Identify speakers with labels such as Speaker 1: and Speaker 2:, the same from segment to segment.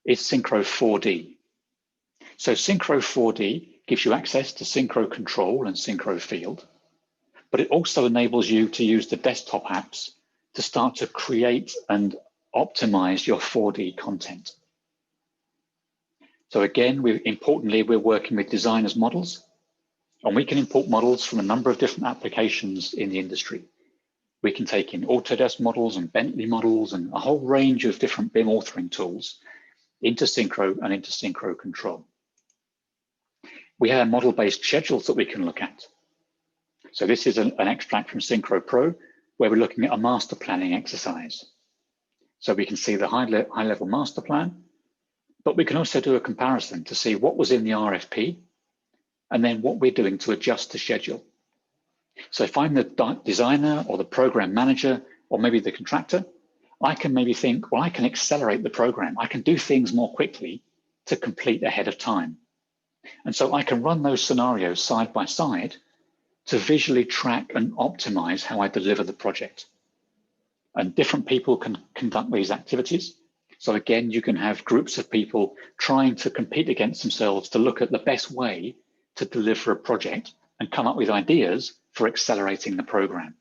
Speaker 1: is SYNCHRO 4D. So SYNCHRO 4D gives you access to SYNCHRO Control and SYNCHRO Field, but it also enables you to use the desktop apps to start to create and optimize your 4D content. So again, importantly, we're working with designers' models, and we can import models from a number of different applications in the industry. We can take in Autodesk models and Bentley models and a whole range of different BIM authoring tools into SYNCHRO and into SYNCHRO Control. We have model-based schedules that we can look at. So this is an extract from SYNCHRO Pro, where we're looking at a master planning exercise. So we can see the high-level master plan, but we can also do a comparison to see what was in the RFP and then what we're doing to adjust the schedule. So if I'm the designer or the program manager, or maybe the contractor, I can maybe think, well, I can accelerate the program. I can do things more quickly to complete ahead of time. And so I can run those scenarios side by side to visually track and optimize how I deliver the project. And different people can conduct these activities. So again, you can have groups of people trying to compete against themselves to look at the best way to deliver a project and come up with ideas for accelerating the program.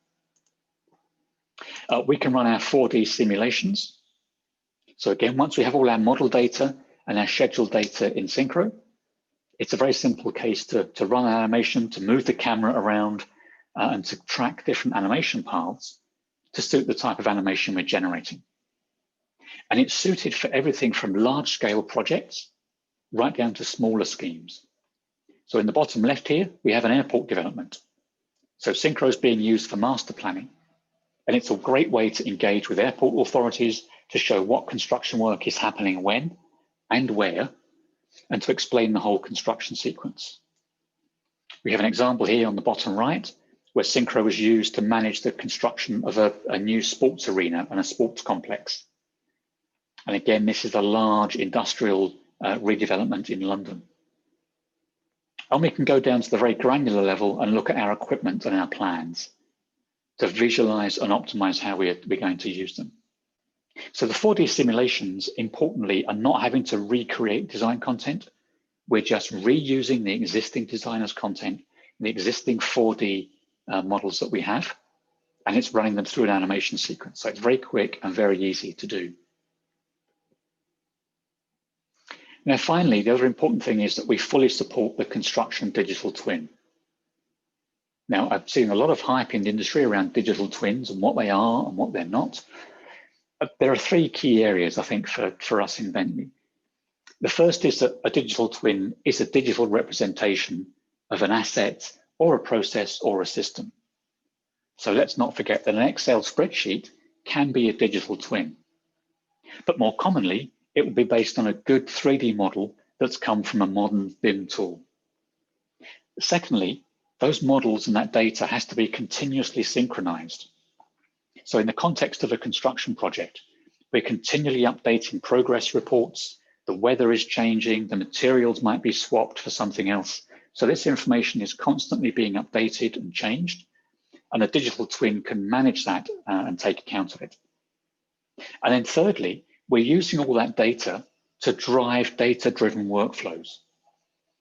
Speaker 1: We can run our 4D simulations. So again, once we have all our model data and our schedule data in SYNCHRO, it's a very simple case to run an animation, to move the camera around and to track different animation paths to suit the type of animation we're generating. And it's suited for everything from large-scale projects right down to smaller schemes. So in the bottom left here, we have an airport development. So SYNCHRO is being used for master planning, and it's a great way to engage with airport authorities to show what construction work is happening when and where, and to explain the whole construction sequence. We have an example here on the bottom right, where SYNCHRO was used to manage the construction of a new sports arena and a sports complex. And again, this is a large industrial redevelopment in London. And we can go down to the very granular level and look at our equipment and our plans to visualize and optimize how we're going to use them. So the 4D simulations, importantly, are not having to recreate design content. We're just reusing the existing designer's content, the existing 4D models that we have, and it's running them through an animation sequence. So it's very quick and very easy to do. Now, finally, the other important thing is that we fully support the construction digital twin. Now, I've seen a lot of hype in the industry around digital twins and what they are and what they're not. There are three key areas, I think, for us in Bentley. The first is that a digital twin is a digital representation of an asset or a process or a system. So let's not forget that an Excel spreadsheet can be a digital twin. But more commonly, it will be based on a good 3D model that's come from a modern BIM tool. Secondly, those models and that data has to be continuously synchronized. So in the context of a construction project, we're continually updating progress reports, the weather is changing, the materials might be swapped for something else. So this information is constantly being updated and changed, and a digital twin can manage that and take account of it. And then thirdly, we're using all that data to drive data-driven workflows.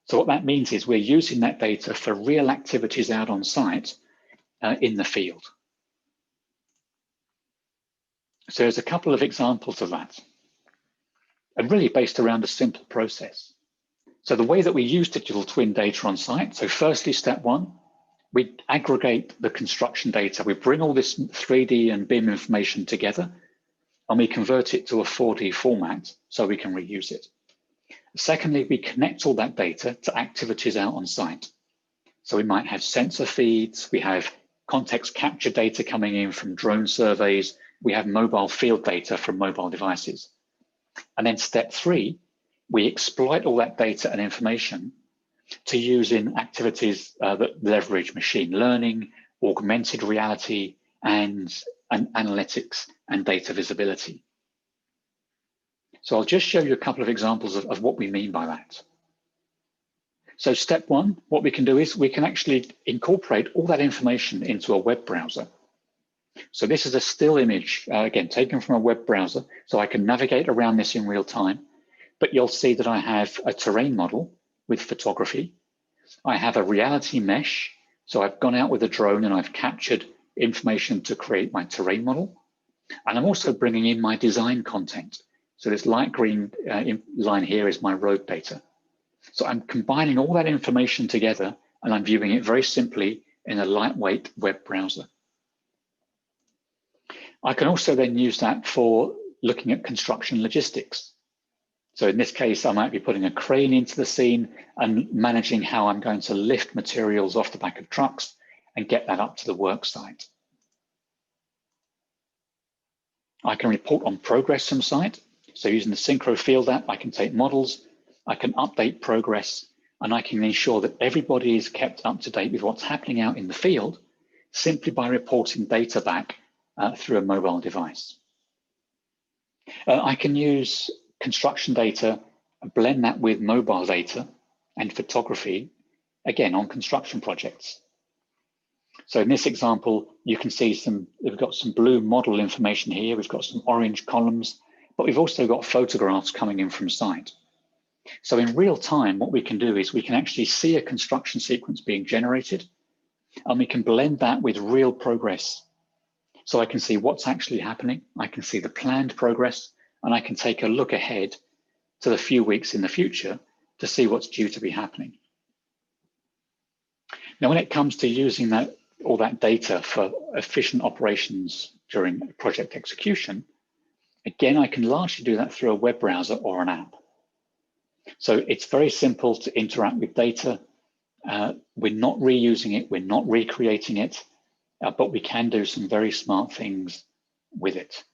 Speaker 1: So what that means is we're using that data for real activities out on site in the field. So there's a couple of examples of that, and really based around a simple process. So the way that we use digital twin data on site, so firstly, step one, we aggregate the construction data. We bring all this 3D and BIM information together, and we convert it to a 4D format so we can reuse it. Secondly, we connect all that data to activities out on site. So we might have sensor feeds, we have context capture data coming in from drone surveys, we have mobile field data from mobile devices. And then step three, we exploit all that data and information to use in activities that leverage machine learning, augmented reality, and analytics and data visibility. So I'll just show you a couple of examples of what we mean by that. So step one, what we can do is we can actually incorporate all that information into a web browser. So this is a still image, again, taken from a web browser, so I can navigate around this in real time. but you'll see that I have a terrain model with photography. I have a reality mesh. So I've gone out with a drone and I've captured information to create my terrain model. And I'm also bringing in my design content. So this light green line here is my road data. So I'm combining all that information together and I'm viewing it very simply in a lightweight web browser. I can also then use that for looking at construction logistics. So in this case, I might be putting a crane into the scene and managing how I'm going to lift materials off the back of trucks and get that up to the work site. I can report on progress from site. So using the SYNCHRO field app, I can take models, I can update progress, and I can ensure that everybody is kept up to date with what's happening out in the field simply by reporting data back through a mobile device. I can use construction data, blend that with mobile data and photography, again, on construction projects. So in this example, you can see we've got some blue model information here, we've got some orange columns, but we've also got photographs coming in from site. So in real time, what we can do is we can actually see a construction sequence being generated, and we can blend that with real progress. So I can see what's actually happening, I can see the planned progress, and I can take a look ahead to the few weeks in the future to see what's due to be happening. Now, when it comes to using all that data for efficient operations during project execution, again, I can largely do that through a web browser or an app. So it's very simple to interact with data. We're not reusing it, we're not recreating it, but we can do some very smart things with it.